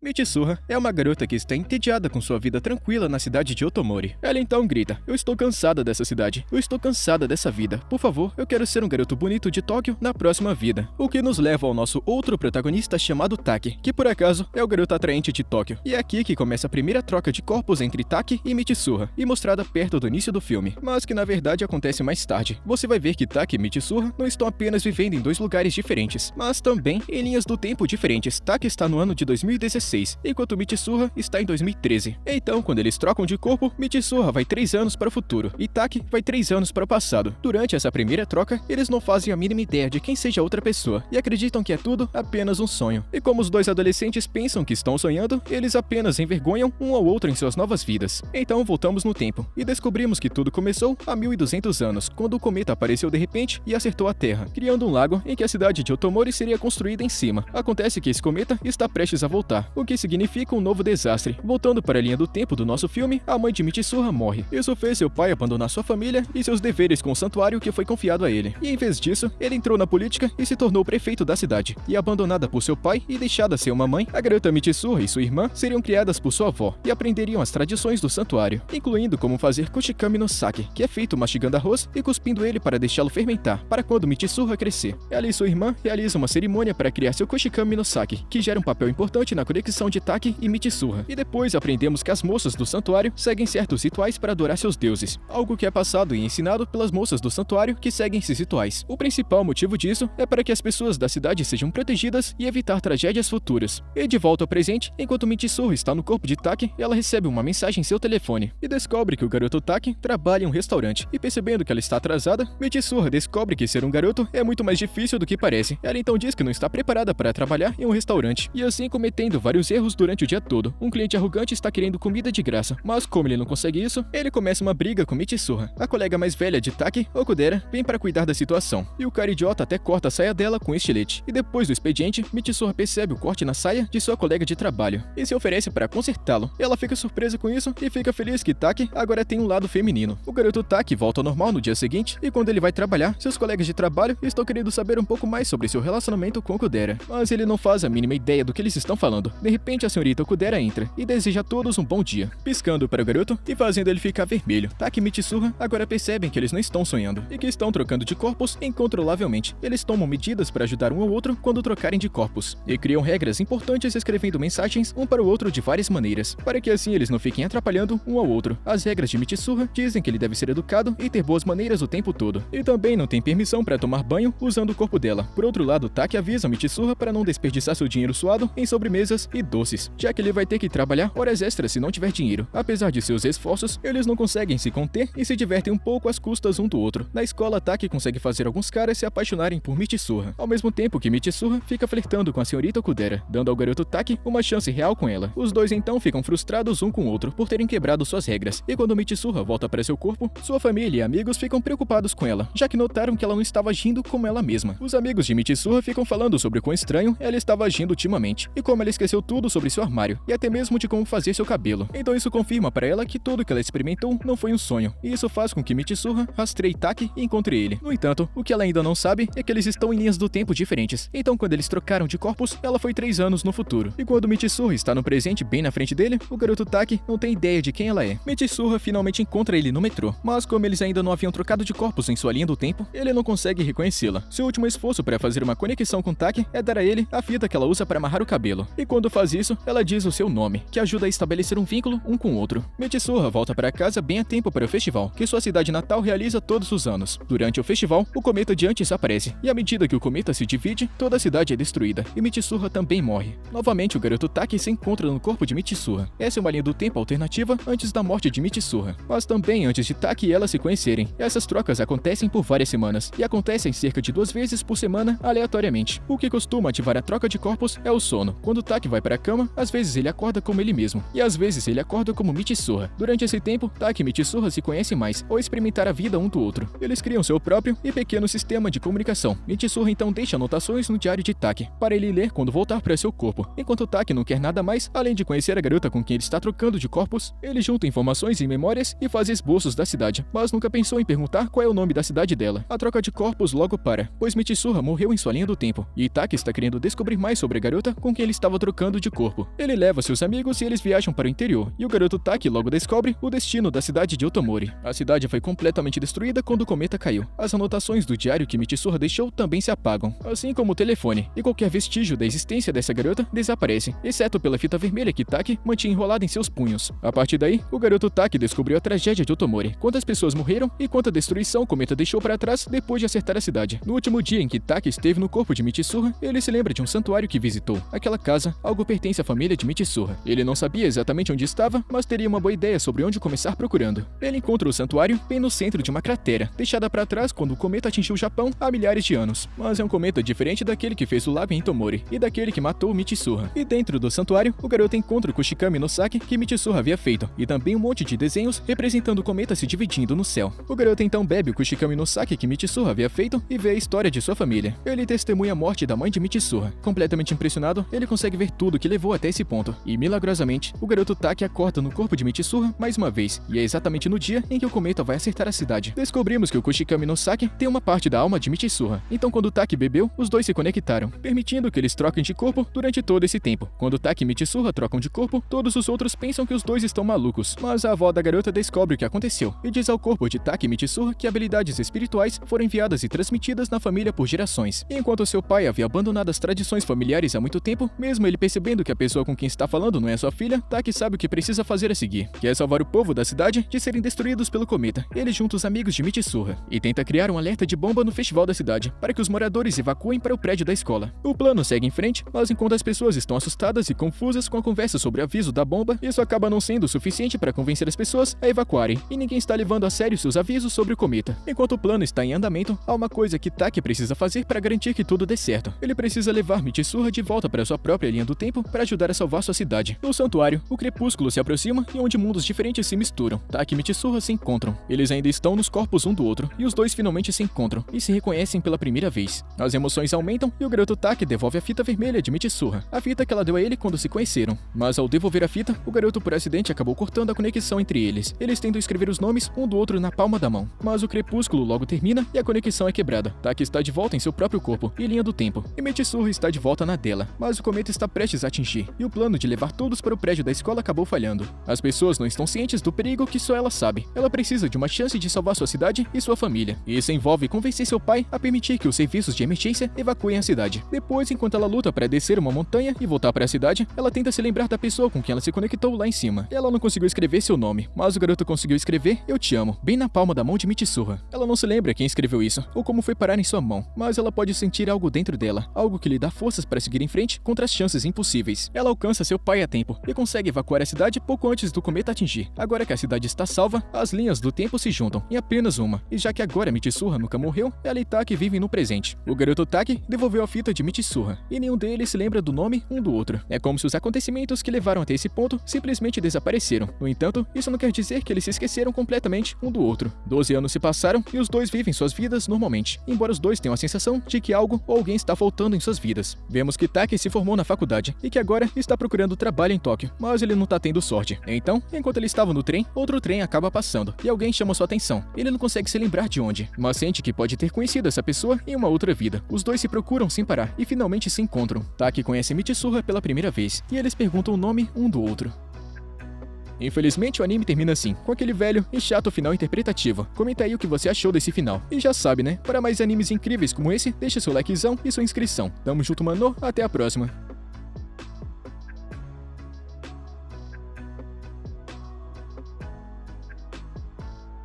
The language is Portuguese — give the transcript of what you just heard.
Mitsuha é uma garota que está entediada com sua vida tranquila na cidade de Otomori. Ela então grita: "Eu estou cansada dessa cidade. Eu estou cansada dessa vida. Por favor, eu quero ser um garoto bonito de Tóquio na próxima vida." O que nos leva ao nosso outro protagonista chamado Taki, que por acaso é o garoto atraente de Tóquio. E é aqui que começa a primeira troca de corpos entre Taki e Mitsuha, e mostrada perto do início do filme, mas que na verdade acontece mais tarde. Você vai ver que Taki e Mitsuha não estão apenas vivendo em dois lugares diferentes, mas também em linhas do tempo diferentes. Taki está no ano de 2016, enquanto Mitsuha está em 2013. Então, quando eles trocam de corpo, Mitsuha vai 3 anos para o futuro e Taki vai 3 anos para o passado. Durante essa primeira troca, eles não fazem a mínima ideia de quem seja a outra pessoa e acreditam que é tudo apenas um sonho. E como os dois adolescentes pensam que estão sonhando, eles apenas envergonham um ao outro em suas novas vidas. Então voltamos no tempo e descobrimos que tudo começou há 1200 anos, quando o cometa apareceu de repente e acertou a Terra, criando um lago em que a cidade de Otomori seria construída em cima. Acontece que esse cometa está prestes a voltar, o que significa um novo desastre. Voltando para a linha do tempo do nosso filme, a mãe de Mitsuha morre. Isso fez seu pai abandonar sua família e seus deveres com o santuário que foi confiado a ele. E em vez disso, ele entrou na política e se tornou prefeito da cidade. E abandonada por seu pai e deixada sem uma mãe, a garota Mitsuha e sua irmã seriam criadas por sua avó e aprenderiam as tradições do santuário, incluindo como fazer kuchikami no sake, que é feito mastigando arroz e cuspindo ele para deixá-lo fermentar, para quando Mitsuha crescer. Ela e sua irmã realizam uma cerimônia para criar seu kuchikami no sake, que gera um papel importante na conexão de Taki e Mitsuha. E depois aprendemos que as moças do santuário seguem certos rituais para adorar seus deuses, algo que é passado e ensinado pelas moças do santuário que seguem esses rituais. O principal motivo disso é para que as pessoas da cidade sejam protegidas e evitar tragédias futuras. E de volta ao presente, enquanto Mitsuha está no corpo de Taki, ela recebe uma mensagem em seu telefone e descobre que o garoto Taki trabalha em um restaurante. E percebendo que ela está atrasada, Mitsuha descobre que ser um garoto é muito mais difícil do que parece. Ela então diz que não está preparada para trabalhar em um restaurante, e assim cometendo vários erros durante o dia todo. Um cliente arrogante está querendo comida de graça, mas como ele não consegue isso, ele começa uma briga com Mitsuha. A colega mais velha de Taki, Okudera, vem para cuidar da situação, e o cara idiota até corta a saia dela com estilete. E depois do expediente, Mitsuha percebe o corte na saia de sua colega de trabalho e se oferece para consertá-lo. Ela fica surpresa com isso e fica feliz que Taki agora tem um lado feminino. O garoto Taki volta ao normal no dia seguinte, e quando ele vai trabalhar, seus colegas de trabalho estão querendo saber um pouco mais sobre seu relacionamento com Okudera, mas ele não faz a mínima ideia do que eles estão falando. De repente, a senhorita Okudera entra e deseja a todos um bom dia, piscando para o garoto e fazendo ele ficar vermelho. Taki e Mitsuha agora percebem que eles não estão sonhando e que estão trocando de corpos incontrolavelmente. Eles tomam medidas para ajudar um ao outro quando trocarem de corpos e criam regras importantes escrevendo mensagens um para o outro de várias maneiras, para que assim eles não fiquem atrapalhando um ao outro. As regras de Mitsuha dizem que ele deve ser educado e ter boas maneiras o tempo todo, e também não tem permissão para tomar banho usando o corpo dela. Por outro lado, Taki avisa Mitsuha para não desperdiçar seu dinheiro suado em sobremesas e doces, já que ele vai ter que trabalhar horas extras se não tiver dinheiro. Apesar de seus esforços, eles não conseguem se conter e se divertem um pouco às custas um do outro. Na escola, Taki consegue fazer alguns caras se apaixonarem por Mitsuha, ao mesmo tempo que Mitsuha fica flertando com a senhorita Okudera, dando ao garoto Taki uma chance real com ela. Os dois então ficam frustrados um com o outro por terem quebrado suas regras, e quando Mitsuha volta para seu corpo, sua família e amigos ficam preocupados com ela, já que notaram que ela não estava agindo como ela mesma. Os amigos de Mitsuha ficam falando sobre o quão estranho ela estava agindo ultimamente, e como ela esqueceu tudo sobre seu armário, e até mesmo de como fazer seu cabelo. Então isso confirma para ela que tudo que ela experimentou não foi um sonho, e isso faz com que Mitsuha rastreie Taki e encontre ele. No entanto, o que ela ainda não sabe é que eles estão em linhas do tempo diferentes. Então quando eles trocaram de corpos, ela foi 3 anos no futuro. E quando Mitsuha está no presente bem na frente dele, o garoto Taki não tem ideia de quem ela é. Mitsuha finalmente encontra ele no metrô, mas como eles ainda não haviam trocado de corpos em sua linha do tempo, ele não consegue reconhecê-la. Seu último esforço para fazer uma conexão com Taki é dar a ele a fita que ela usa para amarrar o cabelo. E quando faz isso, ela diz o seu nome, que ajuda a estabelecer um vínculo um com o outro. Mitsuha volta para casa bem a tempo para o festival, que sua cidade natal realiza todos os anos. Durante o festival, o cometa de antes aparece, e à medida que o cometa se divide, toda a cidade é destruída, e Mitsuha também morre. Novamente, o garoto Taki se encontra no corpo de Mitsuha. Essa é uma linha do tempo alternativa antes da morte de Mitsuha, mas também antes de Taki e ela se conhecerem. Essas trocas acontecem por várias semanas, e acontecem cerca de 2 vezes por semana aleatoriamente. O que costuma ativar a troca de corpos é o sono. Quando Taki vai para a cama, às vezes ele acorda como ele mesmo, e às vezes ele acorda como Mitsuha. Durante esse tempo, Taki e Mitsuha se conhecem mais, ou experimentar a vida um do outro. Eles criam seu próprio e pequeno sistema de comunicação. Mitsuha então deixa anotações no diário de Taki, para ele ler quando voltar para seu corpo. Enquanto Taki não quer nada mais, além de conhecer a garota com quem ele está trocando de corpos, ele junta informações e memórias e faz esboços da cidade, mas nunca pensou em perguntar qual é o nome da cidade dela. A troca de corpos logo para, pois Mitsuha morreu em sua linha do tempo, e Taki está querendo descobrir mais sobre a garota com quem ele estava trocando mudando de corpo. Ele leva seus amigos e eles viajam para o interior, e o garoto Taki logo descobre o destino da cidade de Otomori. A cidade foi completamente destruída quando o cometa caiu. As anotações do diário que Mitsuha deixou também se apagam, assim como o telefone, e qualquer vestígio da existência dessa garota desaparece, exceto pela fita vermelha que Taki mantinha enrolada em seus punhos. A partir daí, o garoto Taki descobriu a tragédia de Otomori, quantas pessoas morreram e quanta destruição o cometa deixou para trás depois de acertar a cidade. No último dia em que Taki esteve no corpo de Mitsuha, ele se lembra de um santuário que visitou. Aquela casa, algo pertence à família de Mitsuha. Ele não sabia exatamente onde estava, mas teria uma boa ideia sobre onde começar procurando. Ele encontra o santuário bem no centro de uma cratera, deixada para trás quando o cometa atingiu o Japão há milhares de anos. Mas é um cometa diferente daquele que fez o lago em Itomori e daquele que matou Mitsuha. E dentro do santuário, o garoto encontra o Kushikami no Sake que Mitsuha havia feito, e também um monte de desenhos representando o cometa se dividindo no céu. O garoto então bebe o Kushikami no Sake que Mitsuha havia feito e vê a história de sua família. Ele testemunha a morte da mãe de Mitsuha. Completamente impressionado, ele consegue ver tudo que levou até esse ponto. E milagrosamente, o garoto Taki acorda no corpo de Mitsuha mais uma vez, e é exatamente no dia em que o cometa vai acertar a cidade. Descobrimos que o Kushikami no Sake tem uma parte da alma de Mitsuha. Então quando Taki bebeu, os dois se conectaram, permitindo que eles troquem de corpo durante todo esse tempo. Quando Taki e Mitsuha trocam de corpo, todos os outros pensam que os dois estão malucos. Mas a avó da garota descobre o que aconteceu e diz ao corpo de Taki e Mitsuha que habilidades espirituais foram enviadas e transmitidas na família por gerações. E enquanto seu pai havia abandonado as tradições familiares há muito tempo, mesmo ele percebendo que a pessoa com quem está falando não é sua filha, Taki sabe o que precisa fazer a seguir, que é salvar o povo da cidade de serem destruídos pelo cometa. Ele junta os amigos de Mitsuha e tenta criar um alerta de bomba no festival da cidade, para que os moradores evacuem para o prédio da escola. O plano segue em frente, mas enquanto as pessoas estão assustadas e confusas com a conversa sobre o aviso da bomba, isso acaba não sendo o suficiente para convencer as pessoas a evacuarem, e ninguém está levando a sério seus avisos sobre o cometa. Enquanto o plano está em andamento, há uma coisa que Taki precisa fazer para garantir que tudo dê certo. Ele precisa levar Mitsuha de volta para sua própria linha do tempo para ajudar a salvar sua cidade. No santuário, o crepúsculo se aproxima e onde mundos diferentes se misturam. Taki e Mitsuha se encontram. Eles ainda estão nos corpos um do outro, e os dois finalmente se encontram e se reconhecem pela primeira vez. As emoções aumentam e o garoto Taki devolve a fita vermelha de Mitsuha, a fita que ela deu a ele quando se conheceram. Mas ao devolver a fita, o garoto por acidente acabou cortando a conexão entre eles. Eles tentam escrever os nomes um do outro na palma da mão, mas o crepúsculo logo termina e a conexão é quebrada. Taki está de volta em seu próprio corpo e linha do tempo, e Mitsuha está de volta na dela, mas o cometa está prestes a atingir, e o plano de levar todos para o prédio da escola acabou falhando. As pessoas não estão cientes do perigo que só ela sabe. Ela precisa de uma chance de salvar sua cidade e sua família. Isso envolve convencer seu pai a permitir que os serviços de emergência evacuem a cidade. Depois, enquanto ela luta para descer uma montanha e voltar para a cidade, ela tenta se lembrar da pessoa com quem ela se conectou lá em cima. Ela não conseguiu escrever seu nome, mas o garoto conseguiu escrever "Eu te amo" bem na palma da mão de Mitsuha. Ela não se lembra quem escreveu isso ou como foi parar em sua mão, mas ela pode sentir algo dentro dela, algo que lhe dá forças para seguir em frente contra as chances impossíveis. Ela alcança seu pai a tempo e consegue evacuar a cidade pouco antes do cometa atingir. Agora que a cidade está salva, as linhas do tempo se juntam em apenas uma, e já que agora Mitsuha nunca morreu, ela e Taki vivem no presente. O garoto Taki devolveu a fita de Mitsuha, e nenhum deles se lembra do nome um do outro. É como se os acontecimentos que levaram até esse ponto simplesmente desapareceram. No entanto, isso não quer dizer que eles se esqueceram completamente um do outro. 12 anos se passaram e os dois vivem suas vidas normalmente, embora os dois tenham a sensação de que algo ou alguém está faltando em suas vidas. Vemos que Taki se formou na faculdade e que agora está procurando trabalho em Tóquio, mas ele não está tendo sorte. Então, enquanto ele estava no trem, outro trem acaba passando e alguém chama sua atenção. Ele não consegue se lembrar de onde, mas sente que pode ter conhecido essa pessoa em uma outra vida. Os dois se procuram sem parar e finalmente se encontram. Taki conhece Mitsuha pela primeira vez e eles perguntam o nome um do outro. Infelizmente o anime termina assim, com aquele velho e chato final interpretativo. Comenta aí o que você achou desse final. E já sabe, né? Para mais animes incríveis como esse, deixa seu likezão e sua inscrição. Tamo junto, mano. Até a próxima.